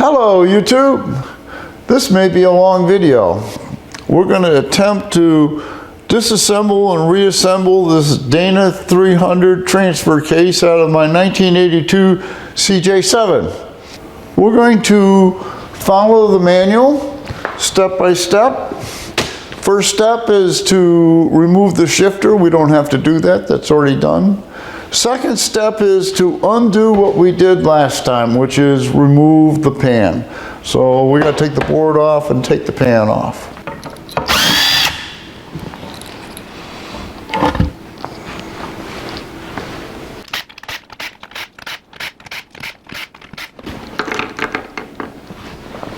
Hello YouTube! This may be a long video. We're going to attempt to disassemble and reassemble this Dana 300 transfer case out of my 1982 CJ7. We're going to follow the manual step by step. First step is to remove the shifter. We don't have to do that, that's already done. Second step is to undo what we did last time, which is remove the pan. So we got to take the board off and take the pan off.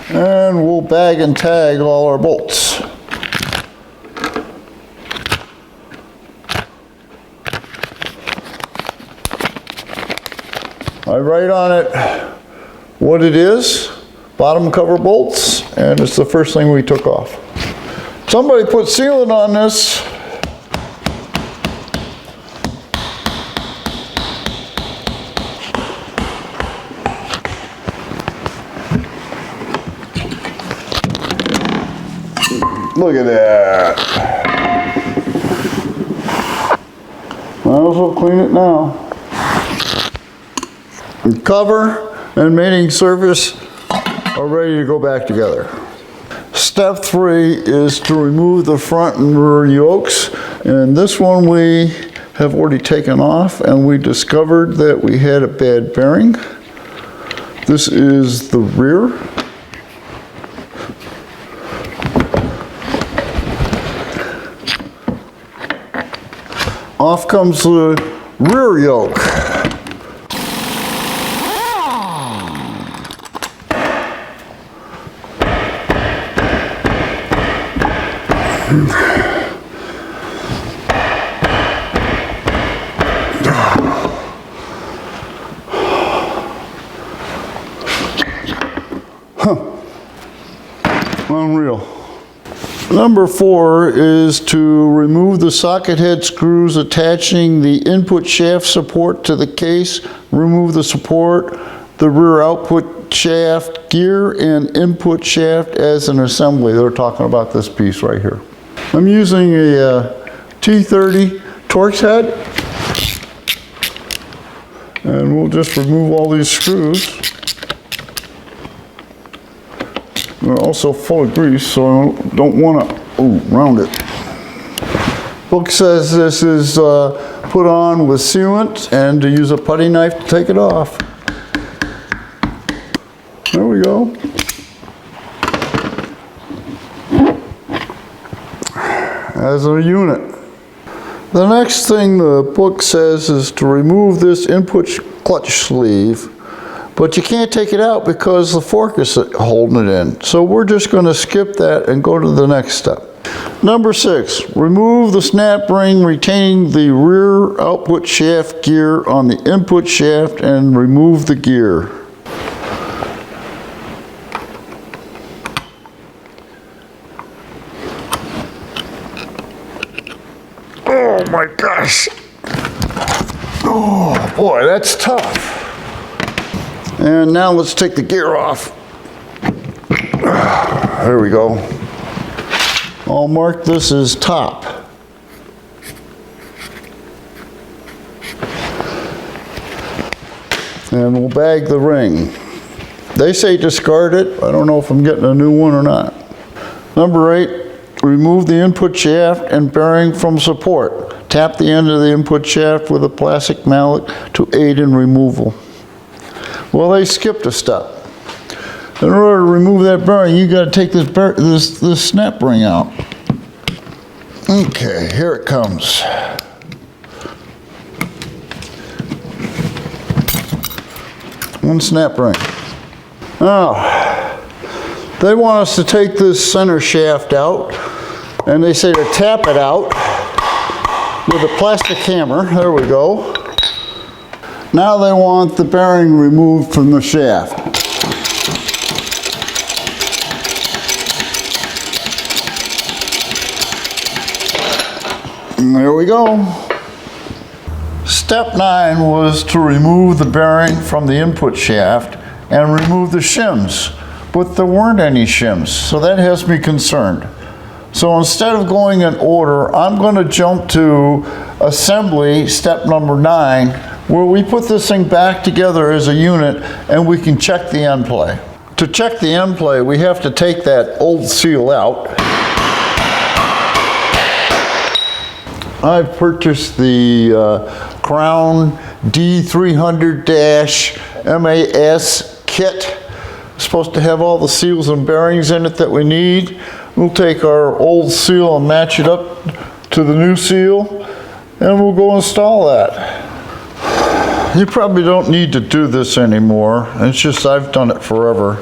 And we'll bag and tag all our bolts. I write on it what it is, bottom cover bolts, and it's the first thing we took off. Somebody put sealant on this. Look at that. Might as well clean it now. The cover and mating surface are ready to go back together. Step 3 is to remove the front and rear yokes, and this one we have already taken off, and we discovered that we had a bad bearing. This is the rear. Off comes the rear yoke. Unreal. Number 4 is to remove the socket head screws attaching the input shaft support to the case. Remove the support, the rear output shaft, gear, and input shaft as an assembly. They're talking about this piece right here. I'm using a T30 Torx head, and we'll just remove all these screws. They're also full of grease, so I don't want to round it. Book says this is put on with sealant and to use a putty knife to take it off. There we go. As a unit. The next thing the book says is to remove this input clutch sleeve, but you can't take it out because the fork is holding it in. So we're just going to skip that and go to the next step. Number 6, remove the snap ring retaining the rear output shaft gear on the input shaft and remove the gear. Oh my gosh. Oh boy, that's tough. And now let's take the gear off. There we go. I'll mark this as top. And we'll bag the ring. They say discard it. I don't know if I'm getting a new one or not. Number 8, remove the input shaft and bearing from support. Tap the end of the input shaft with a plastic mallet to aid in removal. Well, they skipped a step. In order to remove that bearing, you got to take this snap ring out. Okay, here it comes. One snap ring. Now, they want us to take this center shaft out, and they say to tap it out with a plastic hammer. There we go. Now they want the bearing removed from the shaft. And there we go. Step 9 was to remove the bearing from the input shaft and remove the shims. But there weren't any shims, so that has me concerned. So instead of going in order, I'm going to jump to assembly, step number 9, where we put this thing back together as a unit and we can check the end play. To check the end play, we have to take that old seal out. I've purchased the Crown D300-MAS kit. It's supposed to have all the seals and bearings in it that we need. We'll take our old seal and match it up to the new seal, and we'll go install that. You probably don't need to do this anymore. It's just I've done it forever.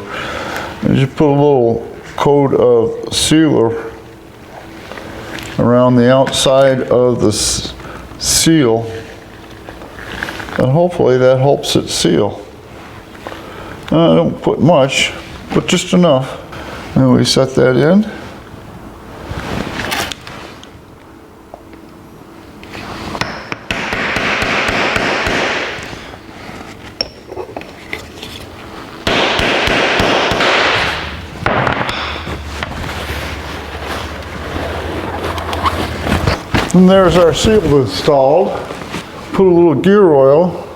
You just put a little coat of sealer around the outside of the seal, and hopefully that helps it seal. I don't put much, but just enough. And we set that in. And there's our seal installed. Put a little gear oil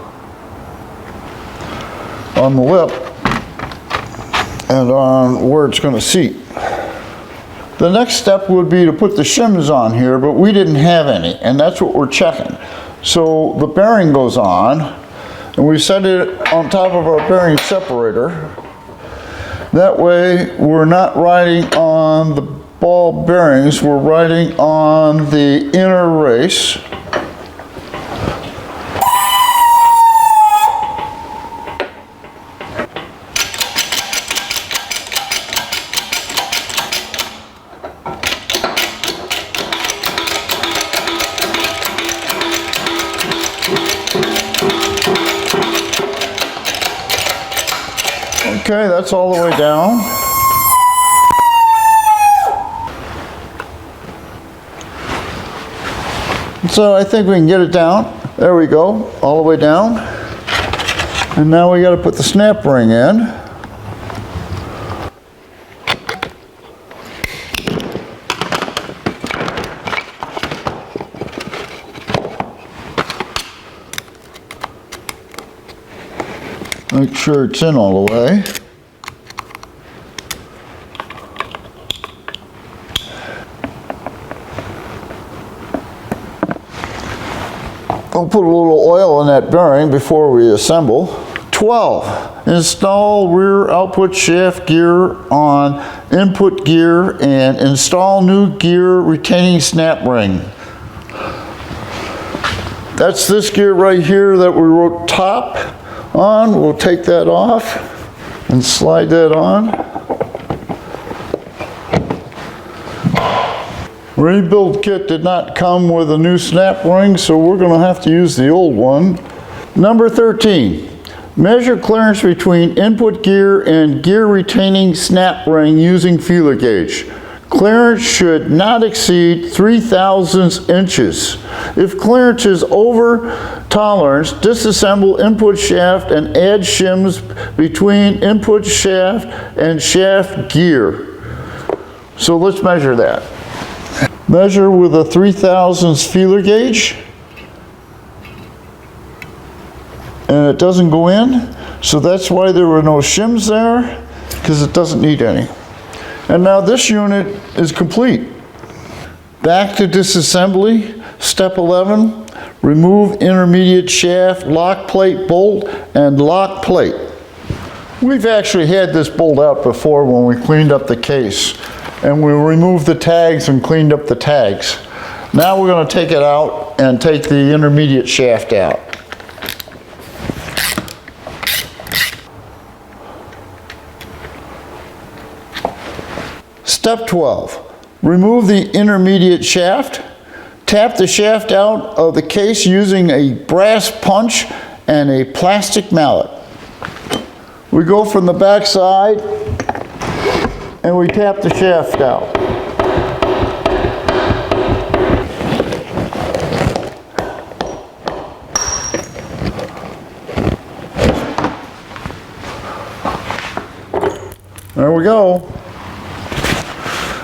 on the lip and on where it's going to seat. The next step would be to put the shims on here, but we didn't have any, and that's what we're checking. So the bearing goes on, and we set it on top of our bearing separator. That way we're not riding on the ball bearings, we're riding on the inner race. Okay, that's all the way down. So I think we can get it down. There we go, all the way down. And now we got to put the snap ring in. Make sure it's in all the way. I'll put a little oil in that bearing before we assemble. 12. Install rear output shaft gear on input gear and install new gear retaining snap ring. That's this gear right here that we wrote top on. We'll take that off and slide that on. Rebuild kit did not come with a new snap ring, so we're going to have to use the old one. Number 13, measure clearance between input gear and gear retaining snap ring using feeler gauge. Clearance should not exceed 0.003 inches. If clearance is over tolerance, disassemble input shaft and add shims between input shaft and shaft gear. So let's measure that. Measure with a 0.003 feeler gauge, and it doesn't go in, so that's why there were no shims there, because it doesn't need any. And now this unit is complete. Back to disassembly, step 11, remove intermediate shaft, lock plate bolt, and lock plate. We've actually had this bolt out before when we cleaned up the case. And we removed the tags and cleaned up the tags. Now we're going to take it out and take the intermediate shaft out. Step 12. Remove the intermediate shaft. Tap the shaft out of the case using a brass punch and a plastic mallet. We go from the back side and we tap the shaft out. There we go.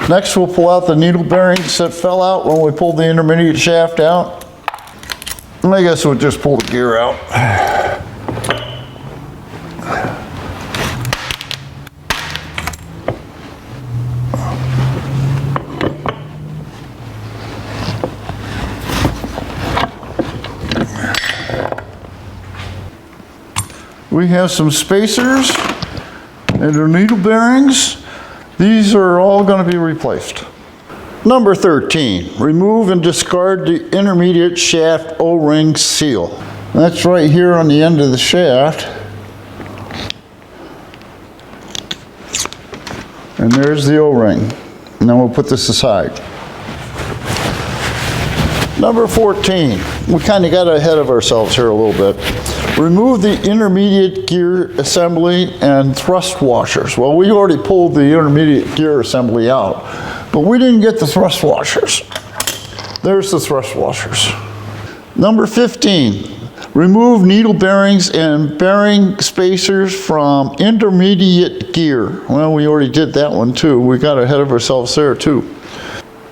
Next we'll pull out the needle bearings that fell out when we pulled the intermediate shaft out. I guess we'll just pull the gear out. We have some spacers and our needle bearings. These are all going to be replaced. Number 13, remove and discard the intermediate shaft O-ring seal. That's right here on the end of the shaft. And there's the O-ring. And then we'll put this aside. Number 14, we kind of got ahead of ourselves here a little bit. Remove the intermediate gear assembly and thrust washers. Well, we already pulled the intermediate gear assembly out, but we didn't get the thrust washers. There's the thrust washers. Number 15, remove needle bearings and bearing spacers from intermediate gear. Well, we already did that one too. We got ahead of ourselves there too.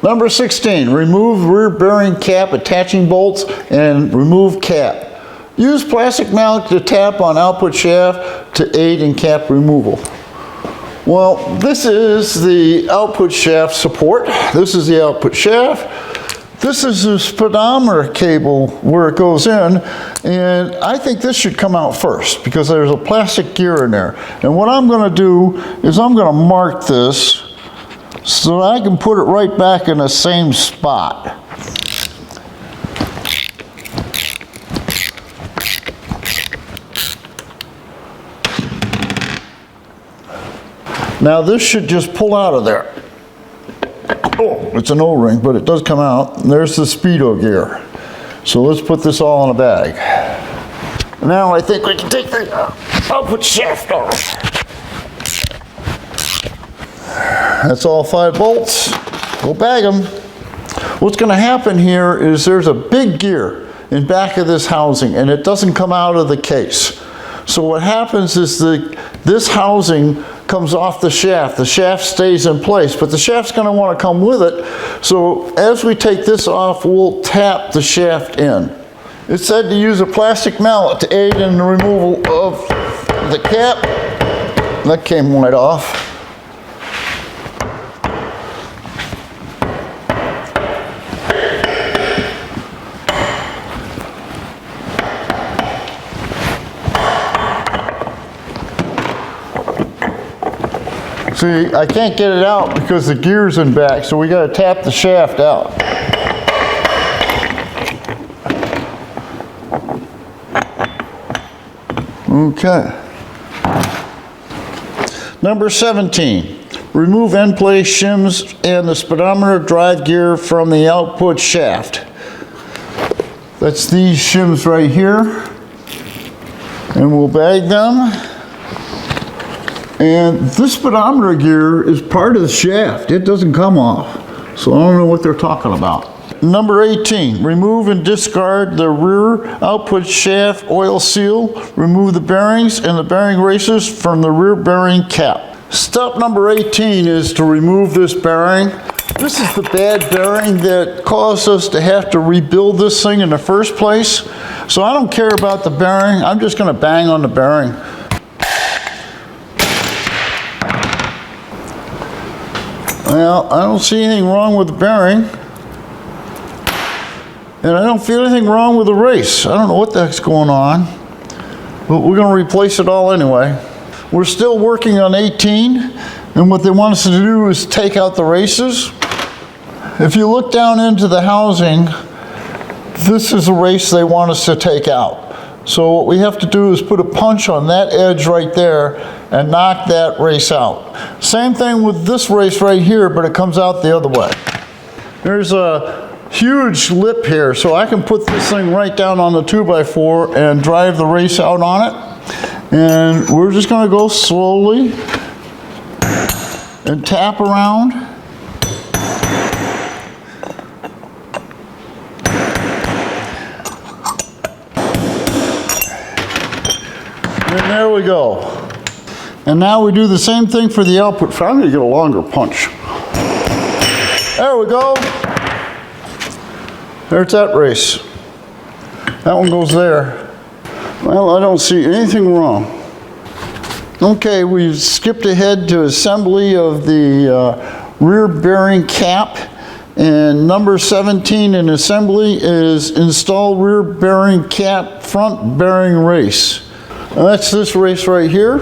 Number 16, remove rear bearing cap attaching bolts and remove cap. Use plastic mallet to tap on output shaft to aid in cap removal. Well, this is the output shaft support. This is the output shaft. This is the speedometer cable where it goes in, and I think this should come out first because there's a plastic gear in there. And what I'm going to do is I'm going to mark this so that I can put it right back in the same spot. Now this should just pull out of there. Oh, it's an O-ring, but it does come out. And there's the speedo gear. So let's put this all in a bag. Now I think we can take the output shaft off. That's all 5 bolts. We'll bag them. What's going to happen here is there's a big gear in back of this housing, and it doesn't come out of the case. So what happens is this housing comes off the shaft stays in place, but the shaft's going to want to come with it. So as we take this off, we'll tap the shaft in. It said to use a plastic mallet to aid in the removal of the cap. That came right off. See, I can't get it out because the gear's in back, so we got to tap the shaft out. Okay. Number 17, remove end plate shims and the speedometer drive gear from the output shaft. That's these shims right here, and we'll bag them. And this speedometer gear is part of the shaft. It doesn't come off. So I don't know what they're talking about. Number 18, remove and discard the rear output shaft oil seal. Remove the bearings and the bearing races from the rear bearing cap. Step number 18 is to remove this bearing. This is the bad bearing that caused us to have to rebuild this thing in the first place. So I don't care about the bearing. I'm just going to bang on the bearing. Well, I don't see anything wrong with the bearing. And I don't feel anything wrong with the race. I don't know what the heck's going on. But we're going to replace it all anyway. We're still working on 18. And what they want us to do is take out the races. If you look down into the housing, this is a race they want us to take out. So what we have to do is put a punch on that edge right there and knock that race out. Same thing with this race right here, but it comes out the other way. There's a huge lip here, so I can put this thing right down on the 2x4 and drive the race out on it. And we're just going to go slowly and tap around. And there we go. And now we do the same thing for the output. I'm going to get a longer punch. There we go. There's that race. That one goes there. Well, I don't see anything wrong. Okay, we've skipped ahead to assembly of the rear bearing cap. And number 17 in assembly is install rear bearing cap front bearing race. And that's this race right here.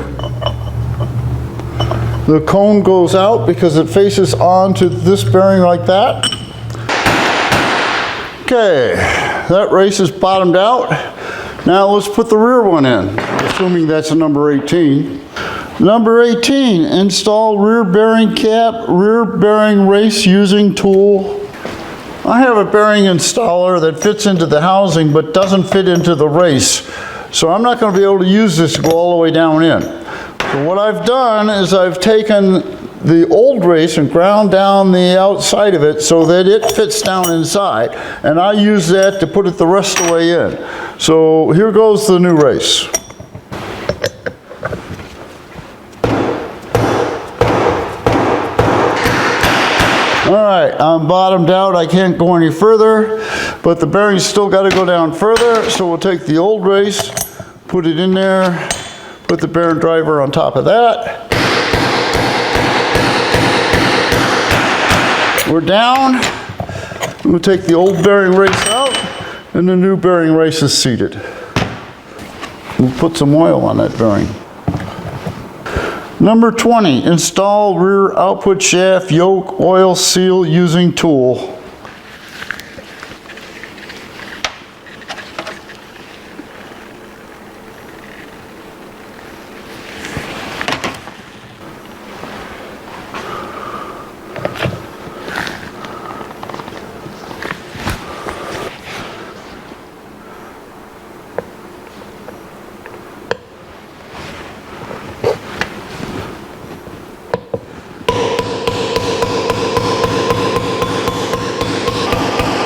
The cone goes out because it faces onto this bearing like that. Okay, that race is bottomed out. Now let's put the rear one in, assuming that's a number 18. Number 18, install rear bearing cap, rear bearing race using tool. I have a bearing installer that fits into the housing but doesn't fit into the race. So I'm not going to be able to use this to go all the way down in. So what I've done is I've taken the old race and ground down the outside of it so that it fits down inside. And I use that to put it the rest of the way in. So here goes the new race. All right, I'm bottomed out. I can't go any further, but the bearing's still got to go down further. So we'll take the old race, put it in there, put the bearing driver on top of that. We're down. We'll take the old bearing race out, and the new bearing race is seated. We'll put some oil on that bearing. Number 20, install rear output shaft yoke oil seal using tool.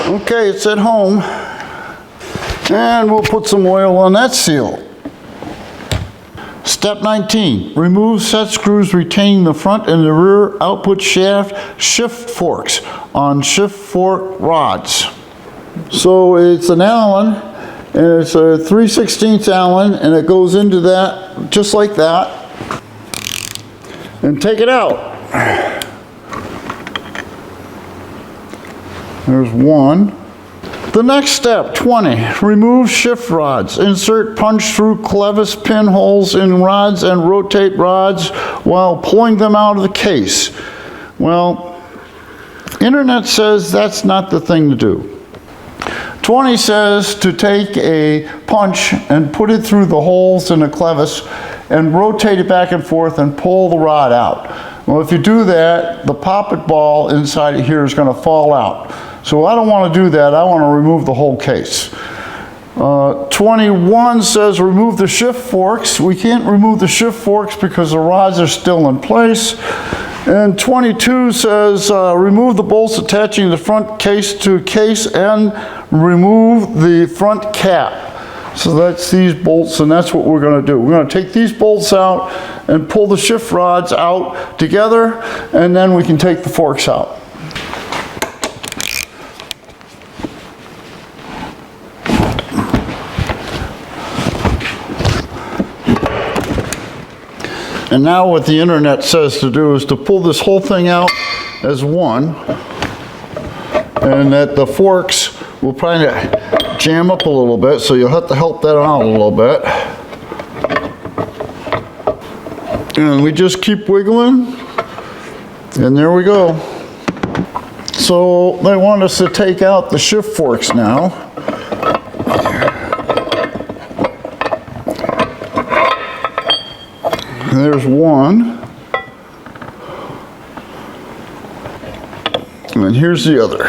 Okay, it's at home, and we'll put some oil on that seal. Step 19, remove set screws retaining the front and the rear output shaft shift forks on shift fork rods. So it's an Allen, and it's a 3/16 Allen, and it goes into that just like that. And take it out. There's one. The next step, 20, remove shift rods. Insert punch-through clevis pin holes in rods and rotate rods while pulling them out of the case. Well, internet says that's not the thing to do. 20 says to take a punch and put it through the holes in the clevis and rotate it back and forth and pull the rod out. Well, if you do that, the poppet ball inside of here is going to fall out. So I don't want to do that. I want to remove the whole case. 21 says remove the shift forks. We can't remove the shift forks because the rods are still in place. And 22 says remove the bolts attaching the front case to case and remove the front cap. So that's these bolts, and that's what we're going to do. We're going to take these bolts out and pull the shift rods out together, and then we can take the forks out. And now what the internet says to do is to pull this whole thing out as one, and that the forks will probably jam up a little bit, so you'll have to help that out a little bit. And we just keep wiggling, and there we go. So they want us to take out the shift forks now. There's one, and here's the other.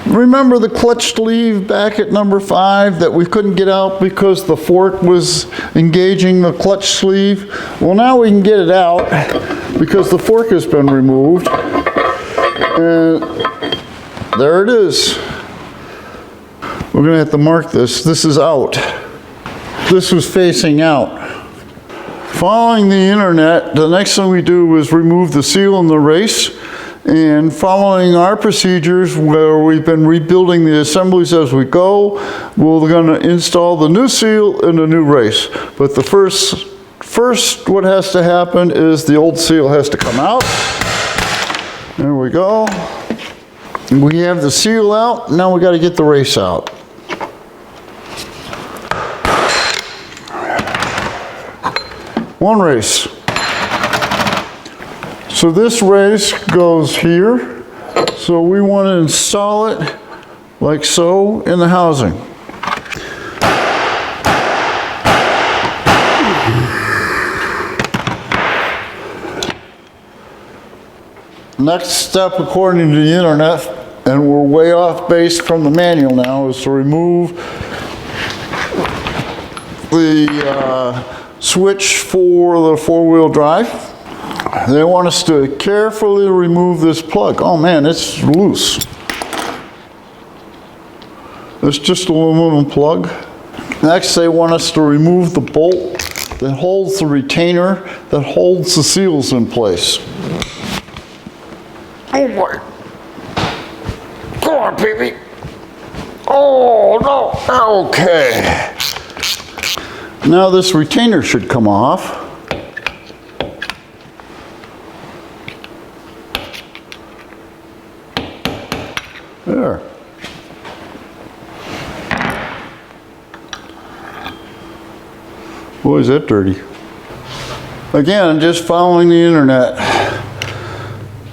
Remember the clutch sleeve back at number 5 that we couldn't get out because the fork was engaging the clutch sleeve? Well, now we can get it out because the fork has been removed, and there it is. We're going to have to mark this. This is out. this was facing out. Following the internet, the next thing we do is remove the seal and the race. And following our procedures where we've been rebuilding the assemblies as we go, we're going to install the new seal and the new race. But the first what has to happen is the old seal has to come out. There we go. We have the seal out, now we got to get the race out. One race. So this race goes here. So we want to install it like so in the housing. Next step, according to the internet, and we're way off base from the manual now, is to remove the switch for the four-wheel drive. They want us to carefully remove this plug. Oh man, it's loose. It's just an aluminum plug. Next, they want us to remove the bolt that holds the retainer that holds the seals in place. Oh boy. Go on, baby. Oh no, okay. Now this retainer should come off. There. Boy, is that dirty. Again, just following the internet.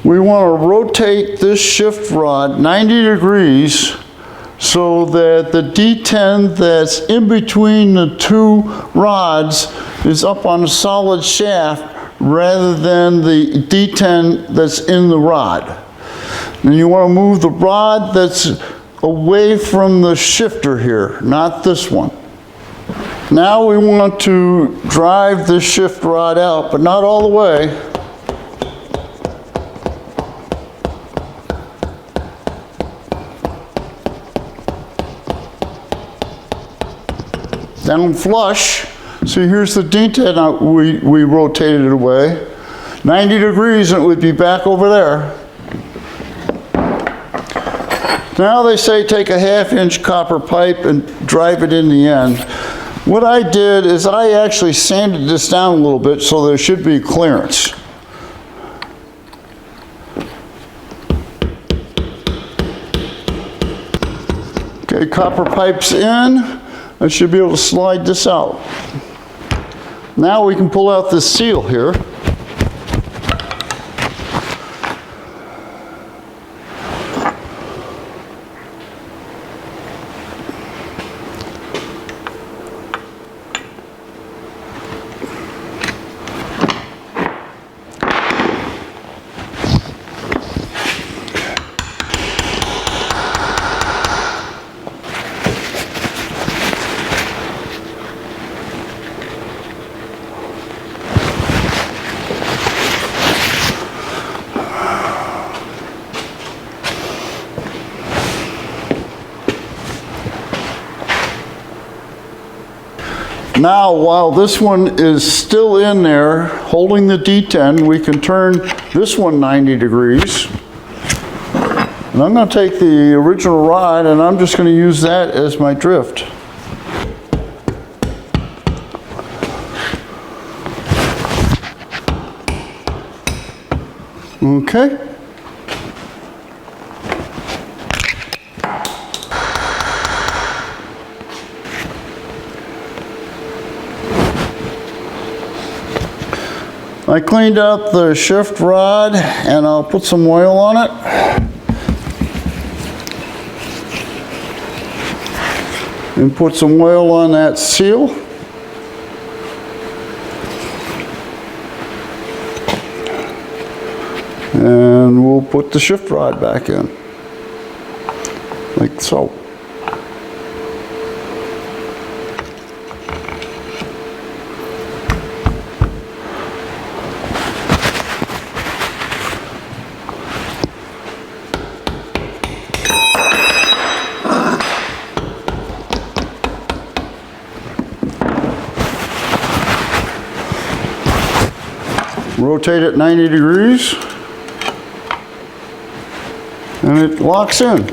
We want to rotate this shift rod 90 degrees so that the D10 that's in between the two rods is up on a solid shaft rather than the D10 that's in the rod. And you want to move the rod that's away from the shifter here, not this one. Now we want to drive this shift rod out, but not all the way. Down flush. See, here's the D10 we rotated it away. 90 degrees and it would be back over there. Now they say take a 1/2-inch copper pipe and drive it in the end. What I did is I actually sanded this down a little bit so there should be clearance. Okay, copper pipe's in. I should be able to slide this out. Now we can pull out this seal here. Now, while this one is still in there, holding the D10, we can turn this one 90 degrees. And I'm going to take the original rod and I'm just going to use that as my drift. Okay. I cleaned out the shift rod and I'll put some oil on it. And put some oil on that seal. And we'll put the shift rod back in, like so. Rotate it 90 degrees. And it locks in.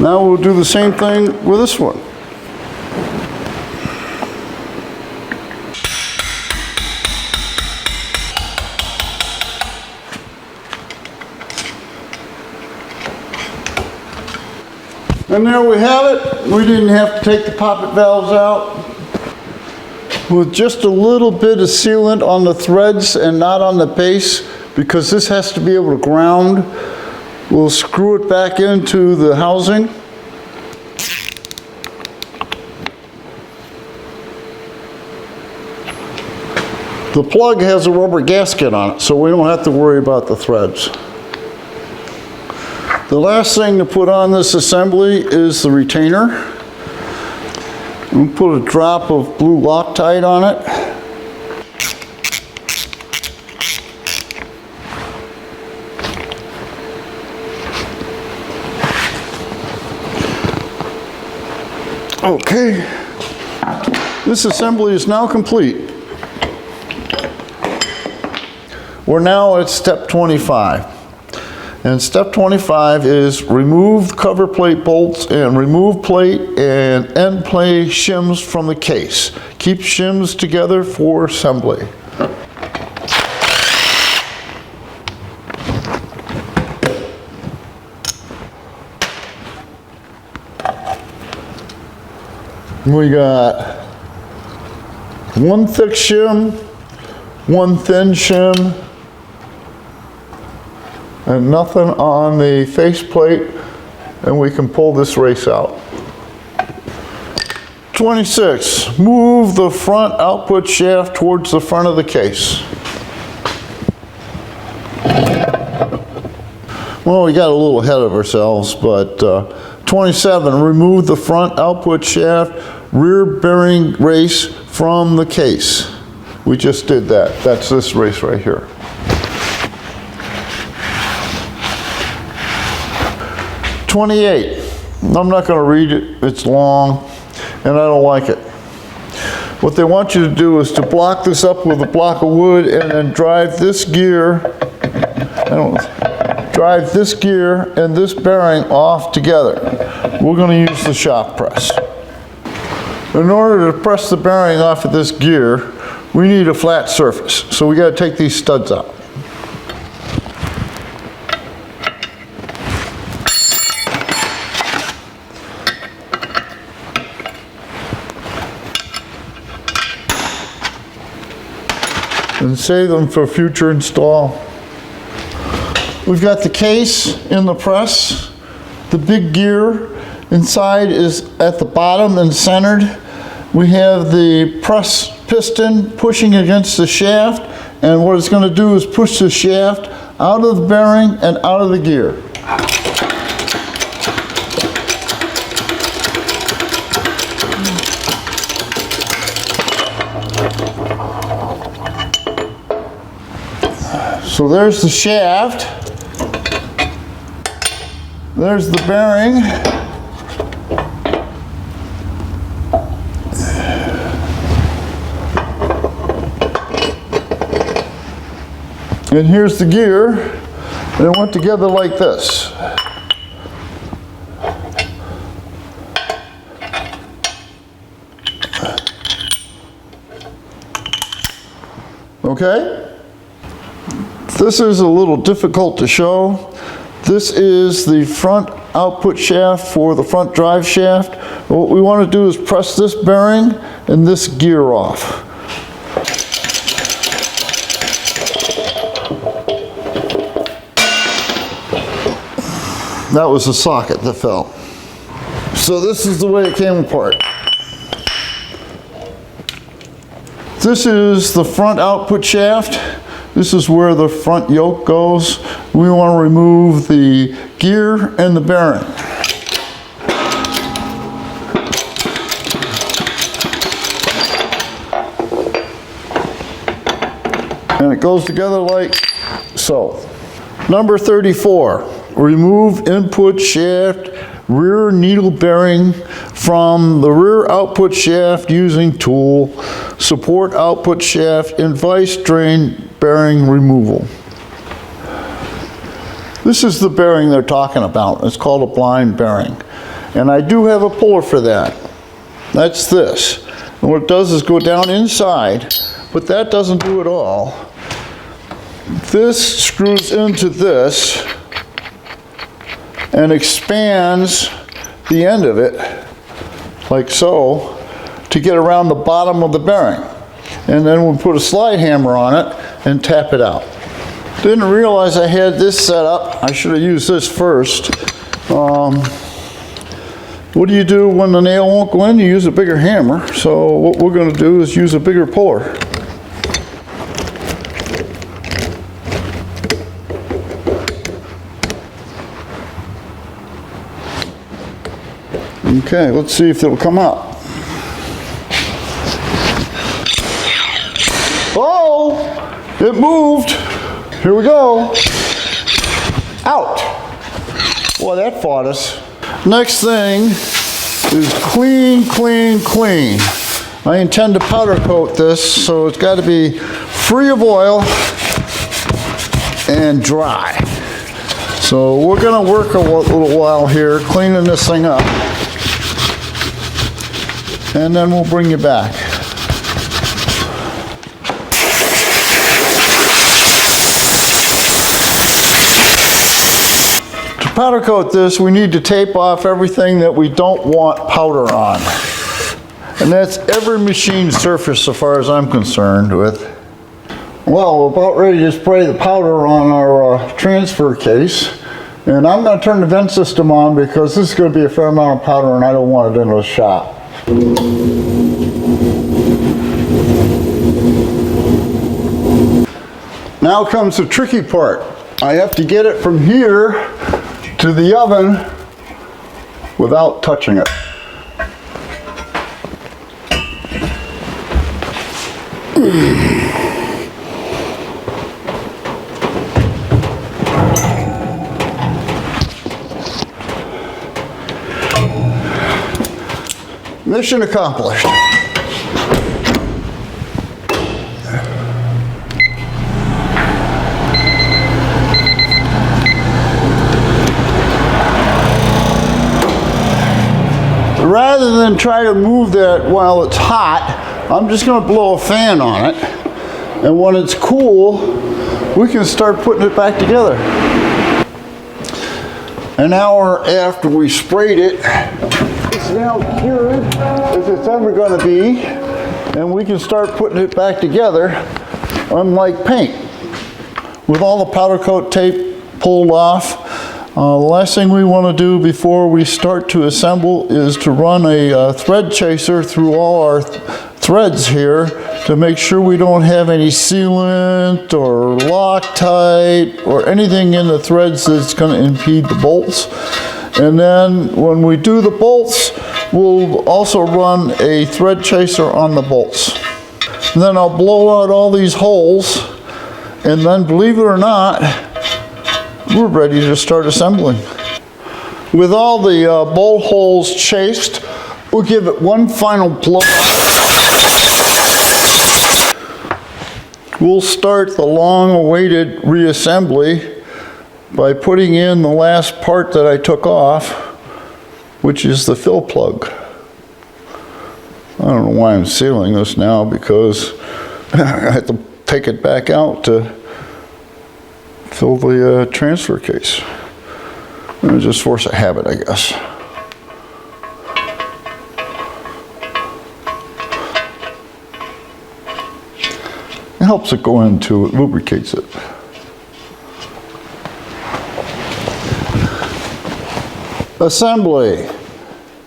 Now we'll do the same thing with this one. And there we have it. We didn't have to take the poppet valves out. With just a little bit of sealant on the threads and not on the base, because this has to be able to ground, we'll screw it back into the housing. The plug has a rubber gasket on it, so we don't have to worry about the threads. The last thing to put on this assembly is the retainer. We'll put a drop of blue Loctite on it. Okay, this assembly is now complete. We're now at step 25. And step 25 is remove cover plate bolts and remove plate and end plate shims from the case. Keep shims together for assembly. We got one thick shim, one thin shim, and nothing on the faceplate, and we can pull this race out. 26, move the front output shaft towards the front of the case. Well, we got a little ahead of ourselves, but 27, remove the front output shaft rear bearing race from the case. We just did that. That's this race right here. 28. I'm not going to read it. It's long, and I don't like it. What they want you to do is to block this up with a block of wood and then drive this gear, drive this gear and this bearing off together. We're going to use the shop press. In order to press the bearing off of this gear, we need a flat surface. So we got to take these studs out. And save them for future install. We've got the case in the press. The big gear inside is at the bottom and centered. We have the press piston pushing against the shaft, and what it's going to do is push the shaft out of the bearing and out of the gear. So there's the shaft, there's the bearing, and here's the gear, and it went together like this. Okay? This is a little difficult to show. This is the front output shaft for the front drive shaft. What we want to do is press this bearing and this gear off. That was the socket that fell. So this is the way it came apart. This is the front output shaft. This is where the front yoke goes. We want to remove the gear and the bearing. And it goes together like so. Number 34, remove input shaft rear needle bearing from the rear output shaft using tool, support output shaft, and vice drain bearing removal. This is the bearing they're talking about. It's called a blind bearing. And I do have a puller for that. That's this. And what it does is go down inside, but that doesn't do it all. This screws into this and expands the end of it, like so, to get around the bottom of the bearing. And then we'll put a slide hammer on it and tap it out. Didn't realize I had this set up. I should have used this first. What do you do when the nail won't go in? You use a bigger hammer. So what we're going to do is use a bigger puller. Okay, let's see if it'll come up. Oh, it moved. Here we go. Out. Boy, that fought us. Next thing is clean, clean, clean. I intend to powder coat this, so it's got to be free of oil and dry. So we're going to work a little while here cleaning this thing up, and then we'll bring you back. To powder coat this, we need to tape off everything that we don't want powder on. And that's every machine surface so far as I'm concerned with. Well, we're about ready to spray the powder on our transfer case. And I'm going to turn the vent system on because this is going to be a fair amount of powder and I don't want it in the shop. Now comes the tricky part. I have to get it from here to the oven without touching it. Mission accomplished. Rather than try to move that while it's hot, I'm just going to blow a fan on it. And when it's cool, we can start putting it back together. An hour after we sprayed it, it's now cured as it's ever going to be, and we can start putting it back together, unlike paint. With all the powder coat tape pulled off, the last thing we want to do before we start to assemble is to run a thread chaser through all our threads here to make sure we don't have any sealant or Loctite or anything in the threads that's going to impede the bolts. And then when we do the bolts, we'll also run a thread chaser on the bolts. And then I'll blow out all these holes, and then believe it or not, we're ready to start assembling. With all the bolt holes chased, we'll give it one final blow. We'll start the long-awaited reassembly by putting in the last part that I took off, which is the fill plug. I don't know why I'm sealing this now, because I have to take it back out to fill the transfer case. And just force a habit, I guess. It helps it go into it, lubricates it. Assembly.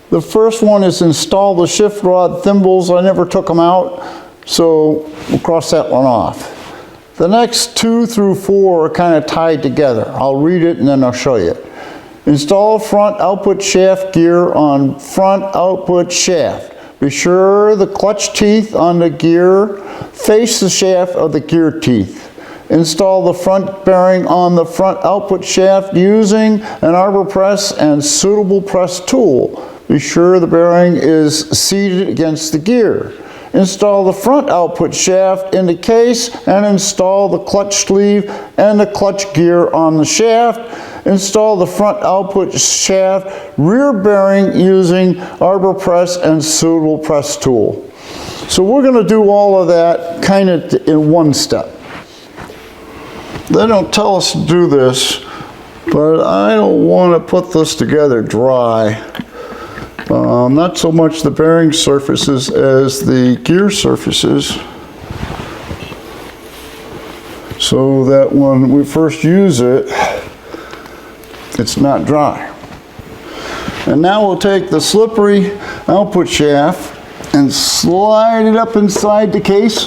The first one is install the shift rod thimbles. I never took them out, so we'll cross that one off. The next 2 through 4 are kind of tied together. I'll read it and then I'll show you. Install front output shaft gear on front output shaft. Be sure the clutch teeth on the gear face the shaft of the gear teeth. Install the front bearing on the front output shaft using an arbor press and suitable press tool. Be sure the bearing is seated against the gear. Install the front output shaft in the case and install the clutch sleeve and the clutch gear on the shaft. Install the front output shaft rear bearing using arbor press and suitable press tool. So we're going to do all of that kind of in one step. They don't tell us to do this, but I don't want to put this together dry. Not so much the bearing surfaces as the gear surfaces, so that when we first use it, it's not dry. And now we'll take the slippery output shaft and slide it up inside the case.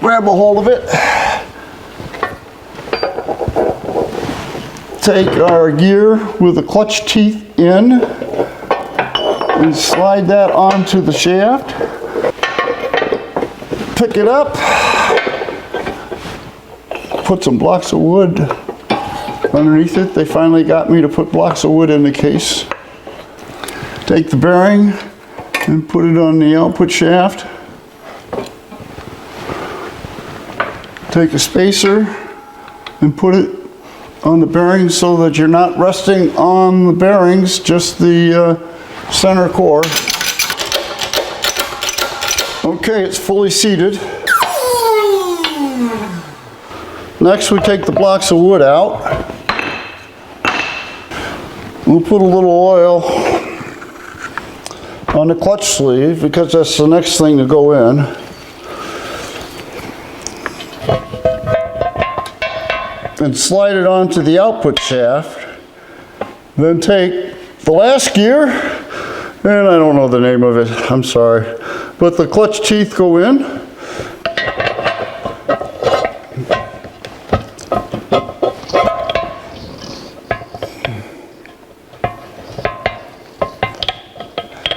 Grab a hold of it. Take our gear with the clutch teeth in and slide that onto the shaft. Pick it up. Put some blocks of wood underneath it. They finally got me to put blocks of wood in the case. Take the bearing and put it on the output shaft. Take a spacer and put it on the bearings so that you're not resting on the bearings, just the center core. Okay, it's fully seated. Next, we take the blocks of wood out. We'll put a little oil on the clutch sleeve because that's the next thing to go in. And slide it onto the output shaft. Then take the last gear, and I don't know the name of it, I'm sorry, but the clutch teeth go in.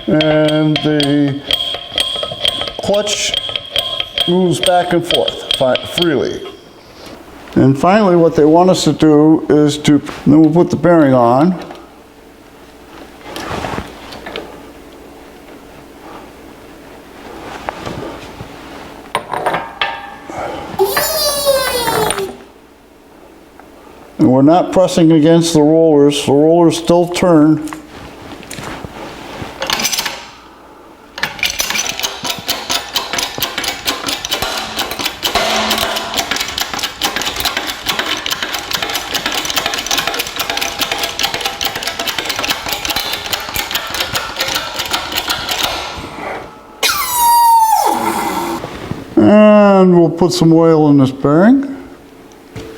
And the clutch moves back and forth freely. And finally, what they want us to do is then we'll put the bearing on. And we're not pressing against the rollers still turn. And we'll put some oil in this bearing.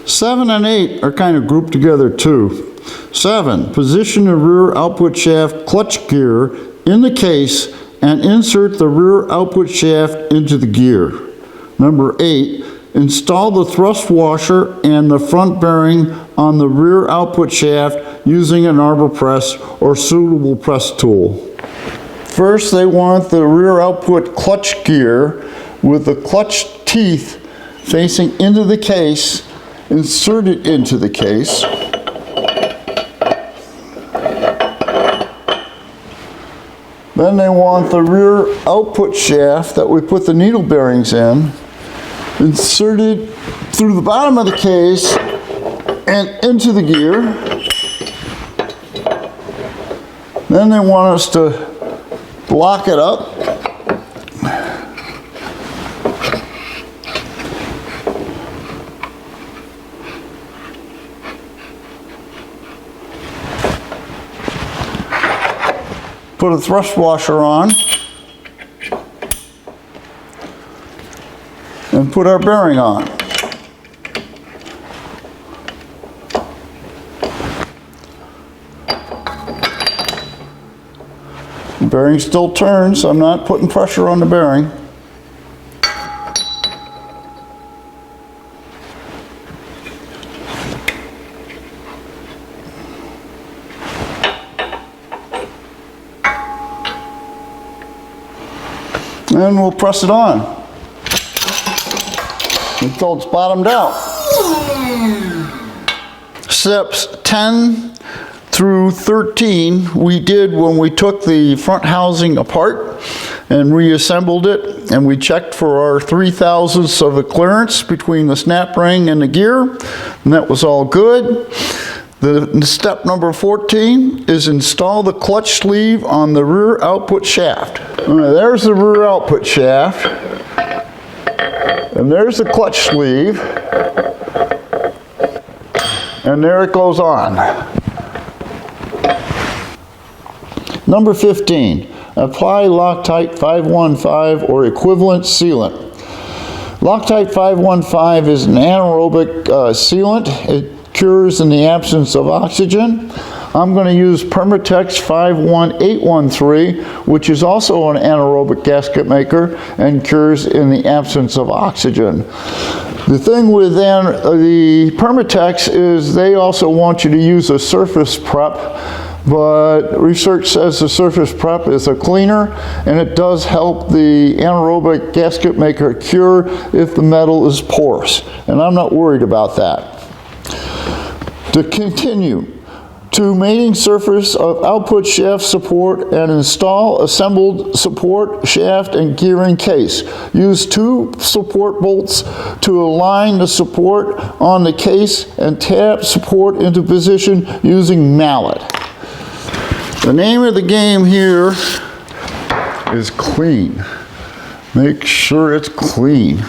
7 and 8 are kind of grouped together too. 7, position the rear output shaft clutch gear in the case and insert the rear output shaft into the gear. Number 8, install the thrust washer and the front bearing on the rear output shaft using an arbor press or suitable press tool. First, they want the rear output clutch gear with the clutch teeth facing into the case, inserted into the case. Then they want the rear output shaft that we put the needle bearings in, inserted through the bottom of the case and into the gear. Then they want us to block it up. Put a thrust washer on and put our bearing on. The bearing still turns, so I'm not putting pressure on the bearing. And we'll press it on until it's bottomed out. Steps 10 through 13 we did when we took the front housing apart and reassembled it, and we checked for our 3/1000ths of the clearance between the snap ring and the gear, and that was all good. The step number 14 is install the clutch sleeve on the rear output shaft. All right, there's the rear output shaft, and there's the clutch sleeve, and there it goes on. Number 15, apply Loctite 515 or equivalent sealant. Loctite 515 is an anaerobic sealant. It cures in the absence of oxygen. I'm going to use Permatex 51813, which is also an anaerobic gasket maker and cures in the absence of oxygen. The thing with the Permatex is they also want you to use a surface prep, but research says the surface prep is a cleaner, and it does help the anaerobic gasket maker cure if the metal is porous, and I'm not worried about that. To continue, to mating surface of output shaft support and install assembled support shaft and gearing case. Use 2 support bolts to align the support on the case and tap support into position using mallet. The name of the game here is clean. Make sure it's clean.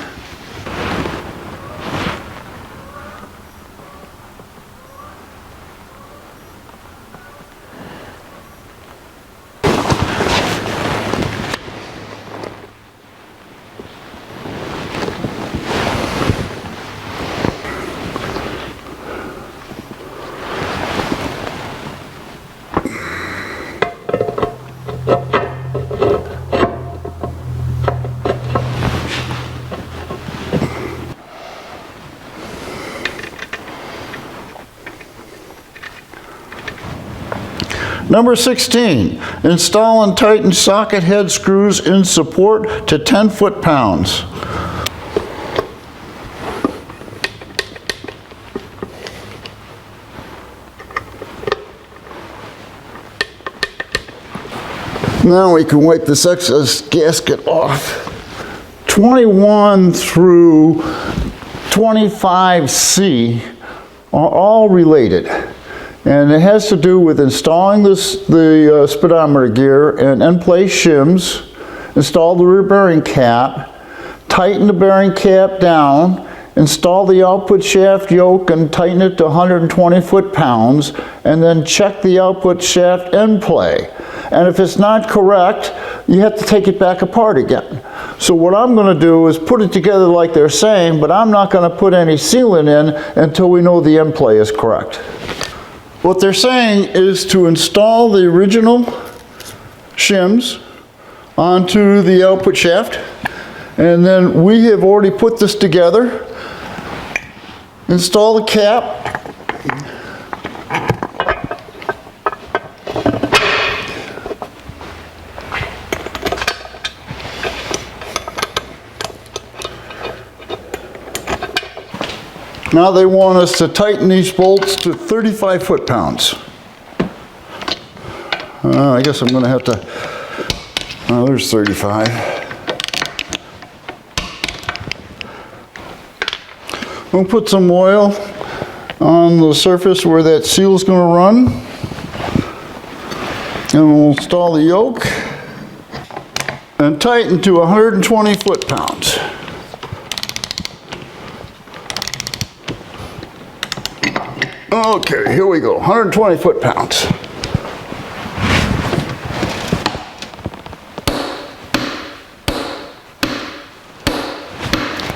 Number 16, install and tighten socket head screws in support to 10 foot-pounds. Now we can wipe this excess gasket off. 21 through 25C are all related. And it has to do with installing the speedometer gear and end-plate shims, install the rear bearing cap, tighten the bearing cap down, install the output shaft yoke and tighten it to 120 foot-pounds, and then check the output shaft end play. And if it's not correct, you have to take it back apart again. So what I'm going to do is put it together like they're saying, but I'm not going to put any sealant in until we know the end play is correct. What they're saying is to install the original shims onto the output shaft, and then we have already put this together. Install the cap. Now they want us to tighten these bolts to 35 foot-pounds. I guess I'm going to have to, there's 35. We'll put some oil on the surface where that seal is going to run. And we'll install the yoke and tighten to 120 foot-pounds. Okay, here we go, 120 foot-pounds.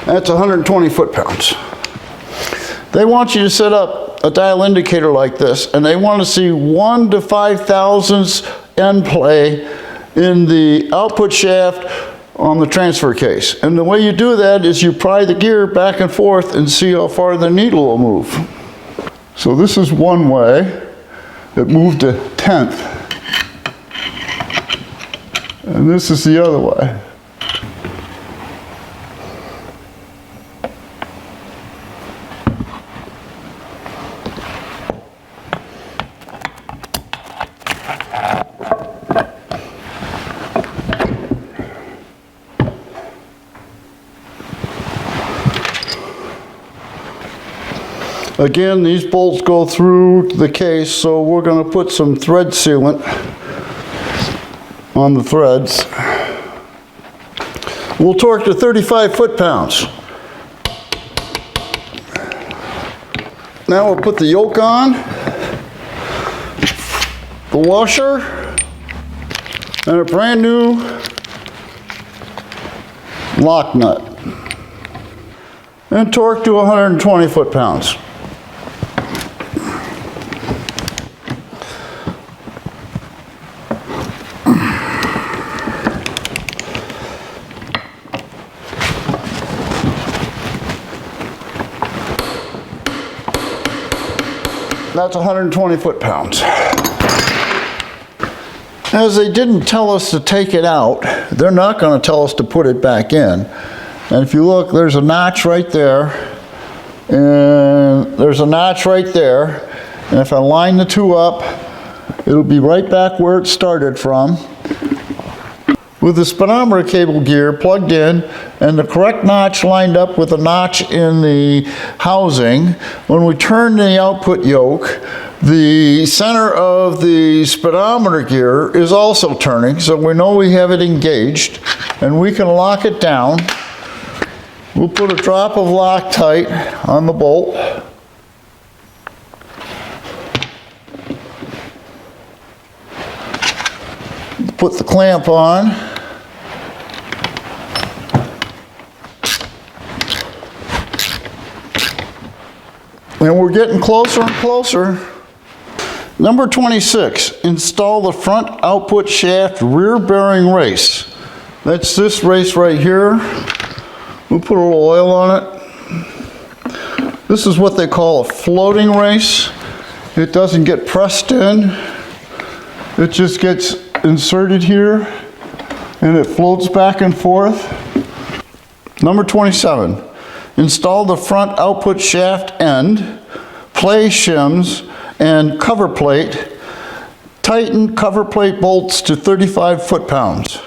That's 120 foot-pounds. They want you to set up a dial indicator like this, and they want to see 1 to 5/1000ths end play in the output shaft on the transfer case. And the way you do that is you pry the gear back and forth and see how far the needle will move. So this is one way. It moved a 1/10. And this is the other way. Again, these bolts go through the case, so we're going to put some thread sealant on the threads. We'll torque to 35 foot-pounds. Now we'll put the yoke on, the washer, and a brand new lock nut. And torque to 120 foot-pounds. That's 120 foot-pounds. As they didn't tell us to take it out, they're not going to tell us to put it back in. And if you look, there's a notch right there, and there's a notch right there. And if I line the two up, it'll be right back where it started from. With the speedometer cable gear plugged in and the correct notch lined up with the notch in the housing, when we turn the output yoke, the center of the speedometer gear is also turning, so we know we have it engaged, and we can lock it down. We'll put a drop of Loctite on the bolt. Put the clamp on. And we're getting closer and closer. Number 26, install the front output shaft rear bearing race. That's this race right here. We'll put a little oil on it. This is what they call a floating race. It doesn't get pressed in. It just gets inserted here and it floats back and forth. Number 27. Install the front output shaft end, play shims, and cover plate. Tighten cover plate bolts to 35 foot-pounds.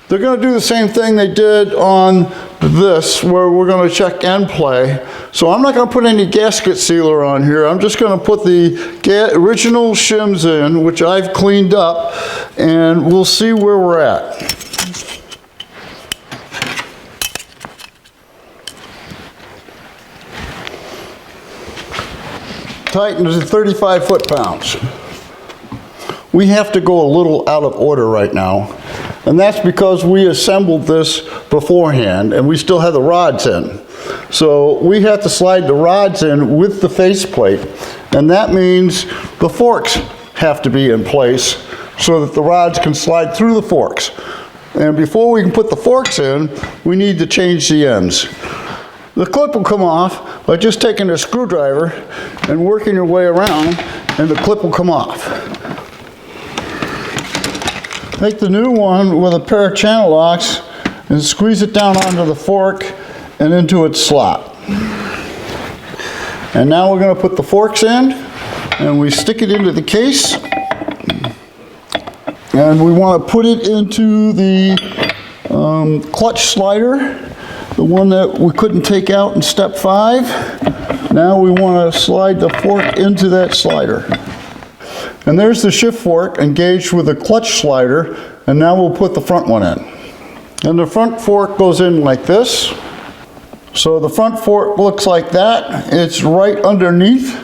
They're going to do the same thing they did on this, where we're going to check end play. So I'm not going to put any gasket sealer on here. I'm just going to put the original shims in, which I've cleaned up, and we'll see where we're at. Tighten to 35 foot-pounds. We have to go a little out of order right now, and that's because we assembled this beforehand and we still have the rods in. So we have to slide the rods in with the faceplate, and that means the forks have to be in place so that the rods can slide through the forks. And before we can put the forks in, we need to change the ends. The clip will come off by just taking a screwdriver and working your way around, and the clip will come off. Take the new one with a pair of channel locks and squeeze it down onto the fork and into its slot. And now we're going to put the forks in, and we stick it into the case, and we want to put it into the clutch slider, the one that we couldn't take out in step 5. Now we want to slide the fork into that slider. And there's the shift fork engaged with the clutch slider, and now we'll put the front one in. And the front fork goes in like this. So the front fork looks like that. It's right underneath.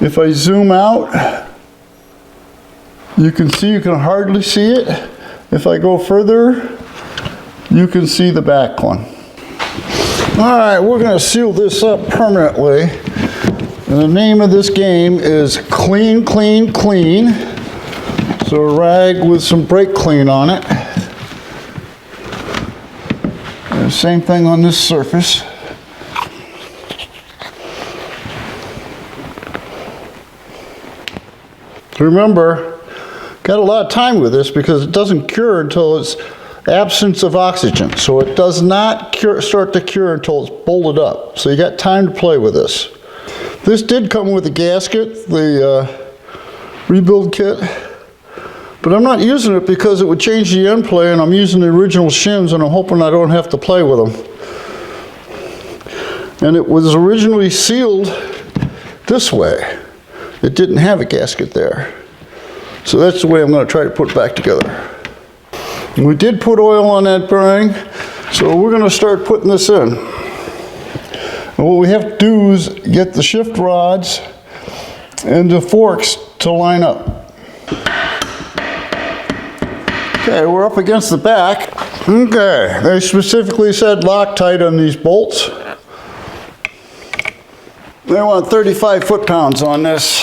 If I zoom out, you can hardly see it. If I go further, you can see the back one. All right, we're going to seal this up permanently. And the name of this game is Clean, Clean, Clean. So a rag with some brake clean on it. And same thing on this surface. Remember, got a lot of time with this because it doesn't cure until it's absence of oxygen. So it does not start to cure until it's bolted up. So you got time to play with this. This did come with a gasket, the rebuild kit, but I'm not using it because it would change the end play, and I'm using the original shims, and I'm hoping I don't have to play with them. And it was originally sealed this way. It didn't have a gasket there. So that's the way I'm going to try to put it back together. And we did put oil on that bearing, so we're going to start putting this in. And what we have to do is get the shift rods and the forks to line up. Okay, we're up against the back. Okay, they specifically said Loctite on these bolts. They want 35 foot-pounds on this.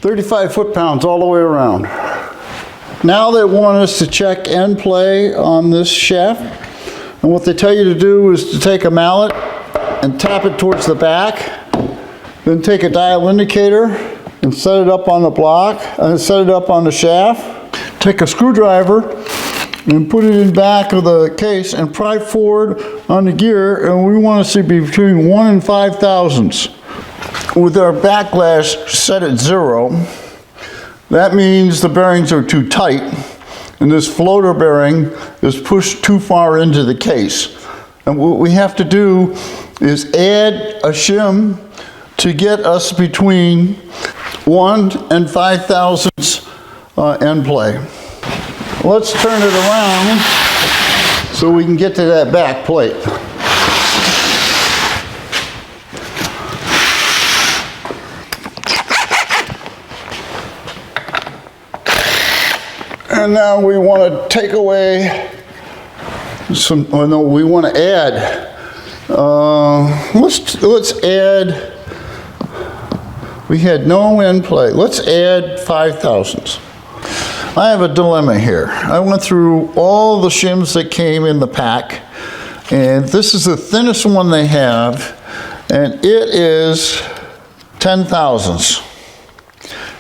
35 foot-pounds all the way around. Now they want us to check end play on this shaft. And what they tell you to do is to take a mallet and tap it towards the back. Then take a dial indicator and set it up on the block, and set it up on the shaft. Take a screwdriver and put it in back of the case and pry forward on the gear, and we want to see between 1 and 5 thousandths. With our backlash set at 0, that means the bearings are too tight, and this floater bearing is pushed too far into the case. And what we have to do is add a shim to get us between 1 and 5 thousandths end play. Let's turn it around so we can get to that back plate. And now we want to take away some, oh no, we want to add, let's add, we had no end play. Let's add 5 thousandths. I have a dilemma here. I went through all the shims that came in the pack, and this is the thinnest one they have, and it is 10 thousandths.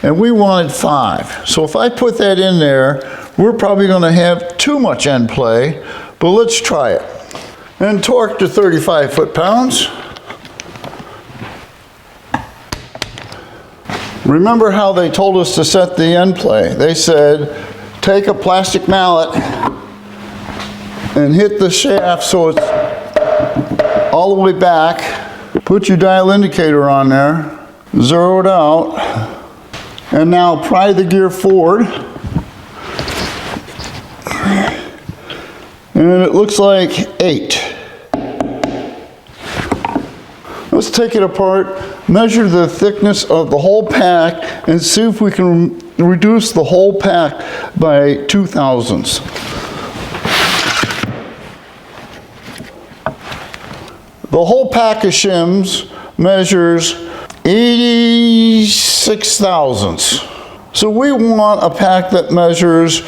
And we wanted 5. So if I put that in there, we're probably going to have too much end play, but let's try it. And torque to 35 foot-pounds. Remember how they told us to set the end play. They said, take a plastic mallet and hit the shaft so it's all the way back. Put your dial indicator on there, zero it out, and now pry the gear forward. And it looks like 8. Let's take it apart, measure the thickness of the whole pack, and see if we can reduce the whole pack by 2 thousandths. The whole pack of shims measures 86 thousandths. So we want a pack that measures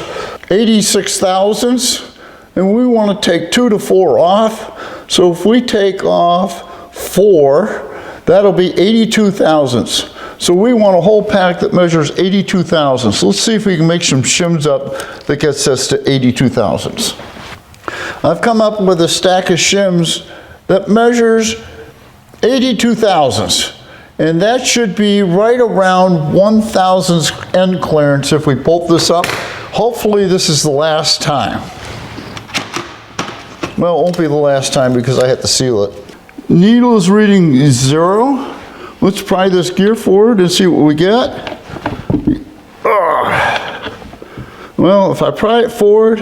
86 thousandths, and we want to take 2 to 4 off. So if we take off 4, that'll be 82 thousandths. So we want a whole pack that measures 82 thousandths. Let's see if we can make some shims up that gets us to 82 thousandths. I've come up with a stack of shims that measures 82 thousandths. And that should be right around 1 thousandths end clearance if we bolt this up. Hopefully this is the last time. Well, it won't be the last time because I have to seal it. Needle is reading 0. Let's pry this gear forward and see what we get. Well, if I pry it forward,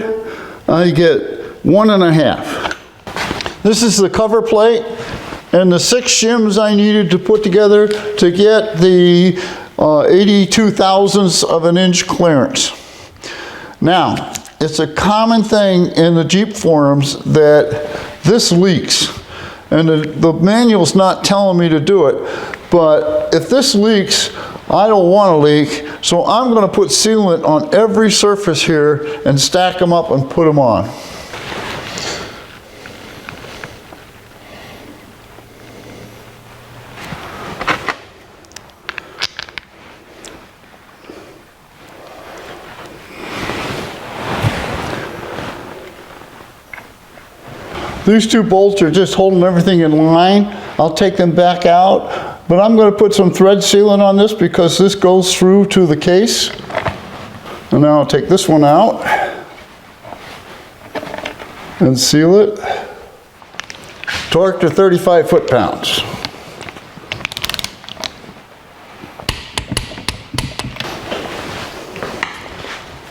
I get 1.5. This is the cover plate and the 6 shims I needed to put together to get the 82 thousandths of an inch clearance. Now, it's a common thing in the Jeep forums that this leaks. And the manual's not telling me to do it, but if this leaks, I don't want to leak, so I'm going to put sealant on every surface here and stack them up and put them on. These 2 bolts are just holding everything in line. I'll take them back out, but I'm going to put some thread sealant on this because this goes through to the case. And now I'll take this one out and seal it. Torque to 35 foot-pounds.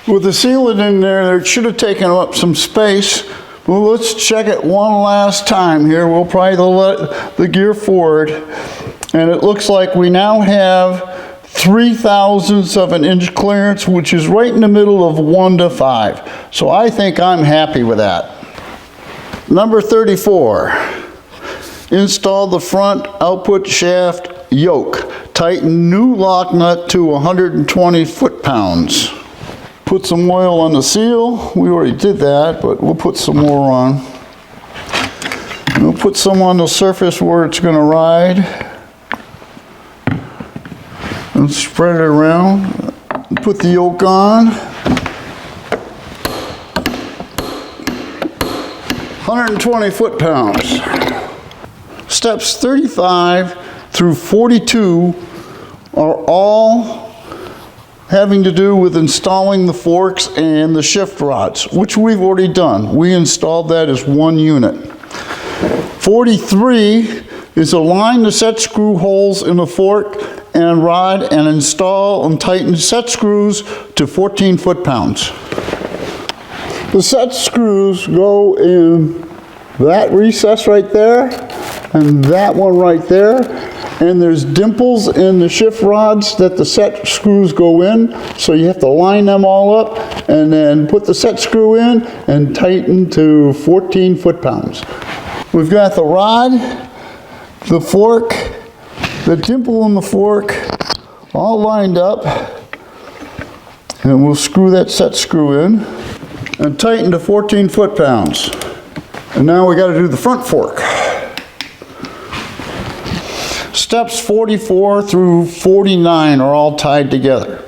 With the sealant in there, it should have taken up some space. Well, let's check it one last time here. We'll probably let the gear forward. And it looks like we now have 0.03 of an inch clearance, which is right in the middle of 1 to 5. So I think I'm happy with that. Number 34. Install the front output shaft yoke. Tighten new lock nut to 120 foot-pounds. Put some oil on the seal. We already did that, but we'll put some more on. And we'll put some on the surface where it's going to ride. And spread it around. Put the yoke on. 120 foot-pounds. Steps 35 through 42 are all having to do with installing the forks and the shift rods, which we've already done. We installed that as one unit. 43 is align the set screw holes in the fork and rod and install and tighten set screws to 14 foot-pounds. The set screws go in that recess right there and that one right there. And there's dimples in the shift rods that the set screws go in. So you have to line them all up and then put the set screw in and tighten to 14 foot-pounds. We've got the rod, the fork, the dimple in the fork, all lined up. And we'll screw that set screw in and tighten to 14 foot-pounds. And now we got to do the front fork. Steps 44 through 49 are all tied together.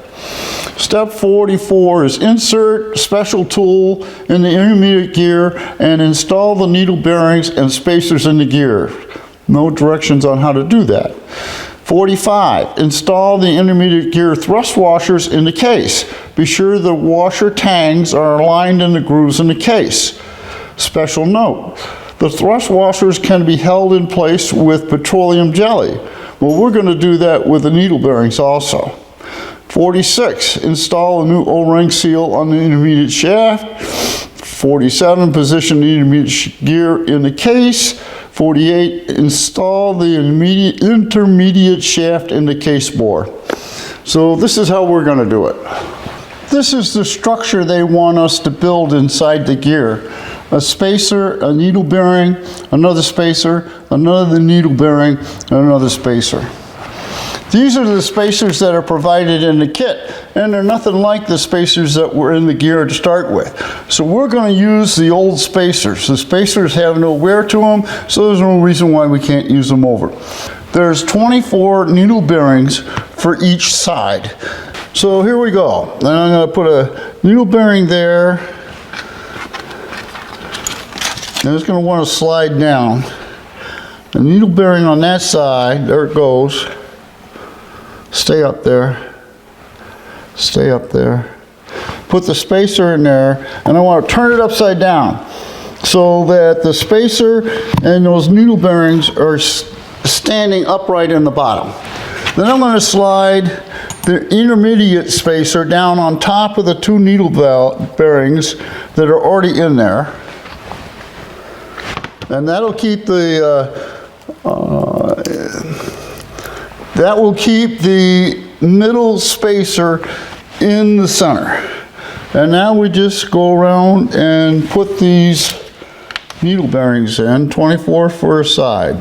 Step 44 is insert special tool in the intermediate gear and install the needle bearings and spacers in the gear. No directions on how to do that. 45, install the intermediate gear thrust washers in the case. Be sure the washer tangs are aligned in the grooves in the case. Special note, the thrust washers can be held in place with petroleum jelly. Well, we're going to do that with the needle bearings also. 46, install a new O-ring seal on the intermediate shaft. 47, position the intermediate gear in the case. 48, install the intermediate shaft in the case bore. So this is how we're going to do it. This is the structure they want us to build inside the gear. A spacer, a needle bearing, another spacer, another needle bearing, and another spacer. These are the spacers that are provided in the kit, and they're nothing like the spacers that were in the gear to start with. So we're going to use the old spacers. The spacers have no wear to them, so there's no reason why we can't use them over. There's 24 needle bearings for each side. So here we go. And I'm going to put a needle bearing there. And it's going to want to slide down. The needle bearing on that side, there it goes. Stay up there. Stay up there. Put the spacer in there, and I want to turn it upside down so that the spacer and those needle bearings are standing upright in the bottom. Then I'm going to slide the intermediate spacer down on top of the two needle bearings that are already in there. And that'll keep that will keep the middle spacer in the center. And now we just go around and put these needle bearings in, 24 for a side.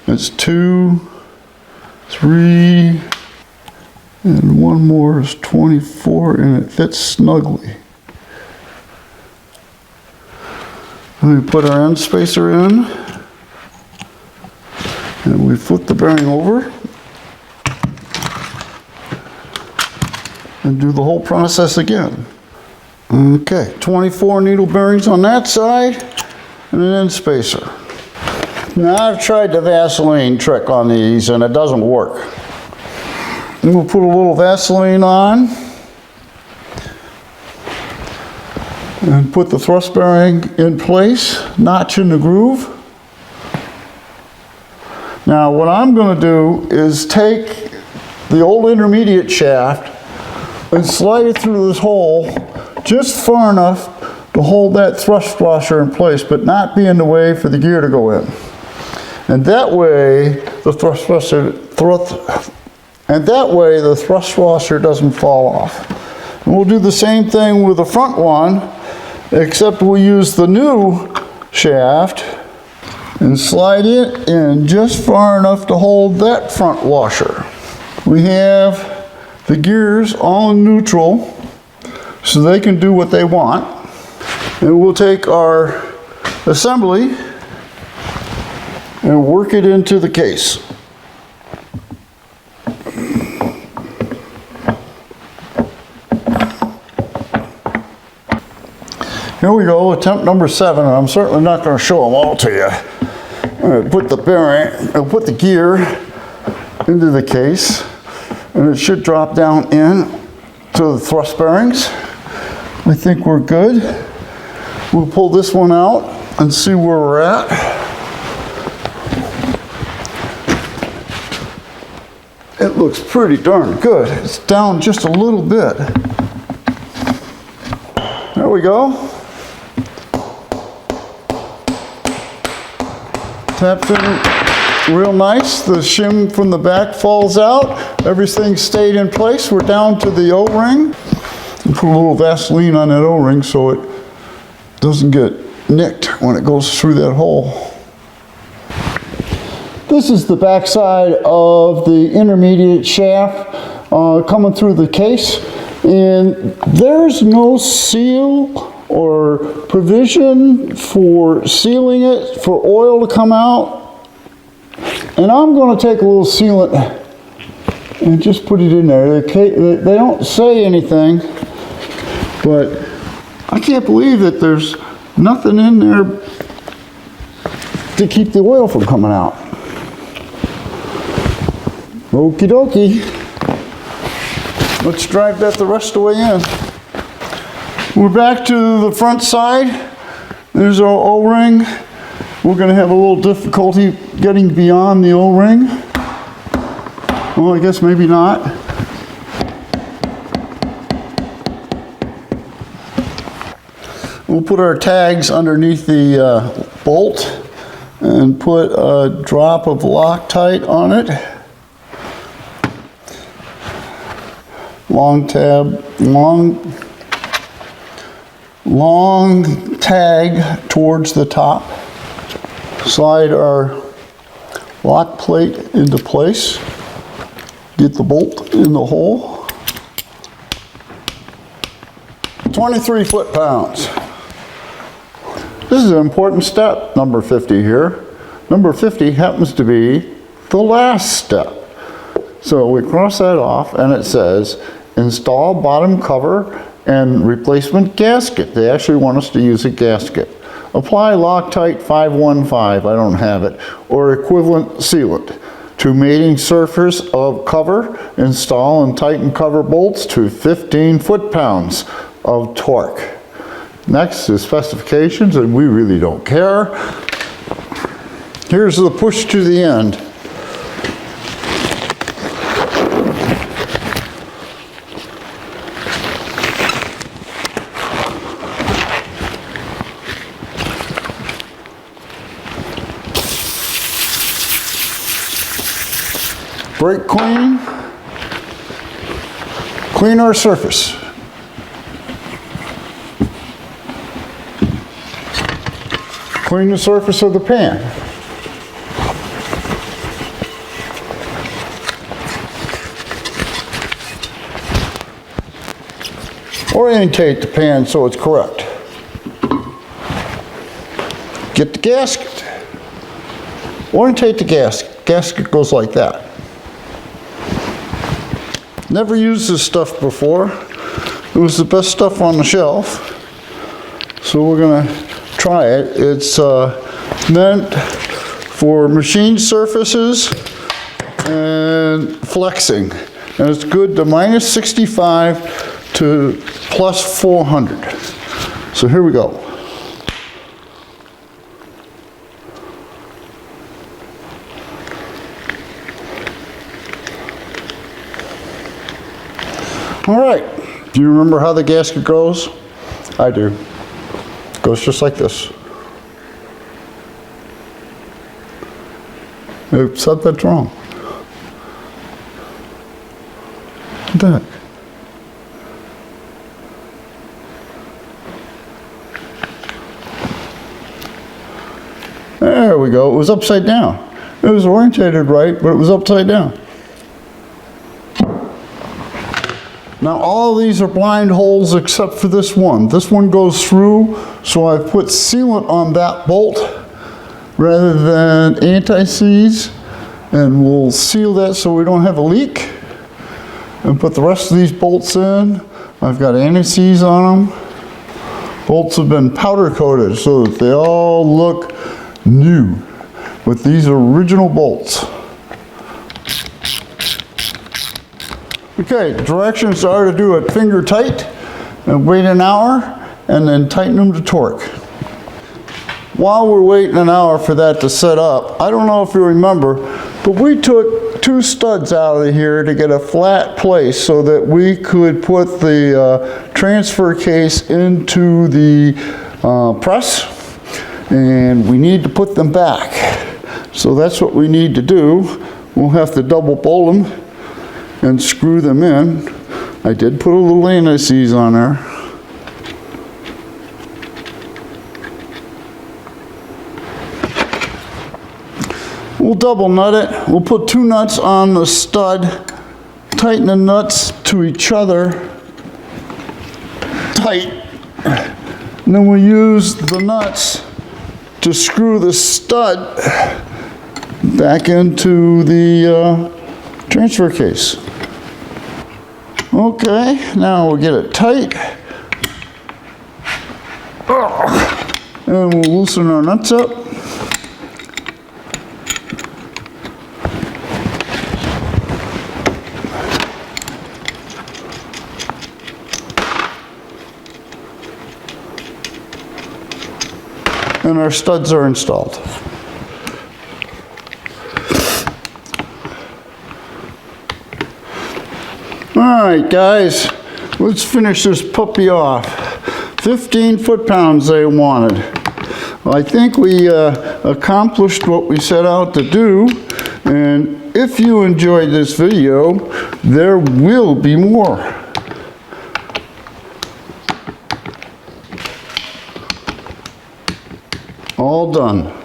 It's 2, 3, and one more is 24, and it fits snugly. We put our end spacer in, and we flip the bearing over, and do the whole process again. Okay, 24 needle bearings on that side, and an end spacer. Now I've tried the Vaseline trick on these, and it doesn't work. And we'll put a little Vaseline on, and put the thrust bearing in place, notch in the groove. Now what I'm going to do is take the old intermediate shaft and slide it through this hole just far enough to hold that thrust washer in place, but not be in the way for the gear to go in. And that way the thrust washer doesn't fall off. And we'll do the same thing with the front one, except we'll use the new shaft and slide it in just far enough to hold that front washer. We have the gears all in neutral so they can do what they want. And we'll take our assembly and work it into the case. Here we go, attempt number 7, and I'm certainly not going to show them all to you. I'm going to put the bearing, I'll put the gear into the case, and it should drop down in to the thrust bearings. I think we're good. We'll pull this one out and see where we're at. It looks pretty darn good. It's down just a little bit. There we go. Tapped in real nice. The shim from the back falls out. Everything stayed in place. We're down to the O-ring. Put a little Vaseline on that O-ring so it doesn't get nicked when it goes through that hole. This is the back side of the intermediate shaft coming through the case, and there's no seal or provision for sealing it, for oil to come out. And I'm going to take a little sealant and just put it in there. They don't say anything, but I can't believe that there's nothing in there to keep the oil from coming out. Okie dokie. Let's drive that the rest of the way in. We're back to the front side. There's our O-ring. We're going to have a little difficulty getting beyond the O-ring. Well, I guess maybe not. We'll put our tags underneath the bolt and put a drop of Loctite on it. Long tag towards the top. Slide our lock plate into place. Get the bolt in the hole. 23 foot-pounds. This is an important step, number 50 here. Number 50 happens to be the last step. So we cross that off and it says, install bottom cover and replacement gasket. They actually want us to use a gasket. Apply Loctite 515, I don't have it, or equivalent sealant to mating surface of cover. Install and tighten cover bolts to 15 foot-pounds of torque. Next is specifications, and we really don't care. Here's the push to the end. Brake clean. Clean our surface. Clean the surface of the pan. Orientate the pan so it's correct. Get the gasket. Orientate the gasket. Gasket goes like that. Never used this stuff before. It was the best stuff on the shelf. So we're gonna try it. It's meant for machine surfaces and flexing. And it's good to minus 65 to plus 400. So here we go. All right, do you remember how the gasket goes? I do. Goes just like this. Oops, something's wrong. What the heck? There we go. It was upside down. It was orientated right, but it was upside down. Now all these are blind holes except for this one. This one goes through, so I've put sealant on that bolt rather than anti-seize, and we'll seal that so we don't have a leak. And put the rest of these bolts in. I've got anti-seize on them. Bolts have been powder coated so that they all look new with these original bolts. Okay, directions are to do it finger tight and wait an hour and then tighten them to torque. While we're waiting an hour for that to set up, I don't know if you remember, but we took 2 studs out of here to get a flat place so that we could put the transfer case into the press, and we need to put them back. So that's what we need to do. We'll have to double bolt them and screw them in. I did put a little anti-seize on there. We'll double nut it. We'll put 2 nuts on the stud, tighten the nuts to each other tight, and then we'll use the nuts to screw the stud back into the transfer case. Okay, now we'll get it tight. And we'll loosen our nuts up. And our studs are installed. All right, guys, let's finish this puppy off. 15 foot-pounds they wanted. Well, I think we accomplished what we set out to do, and if you enjoyed this video, there will be more. All done.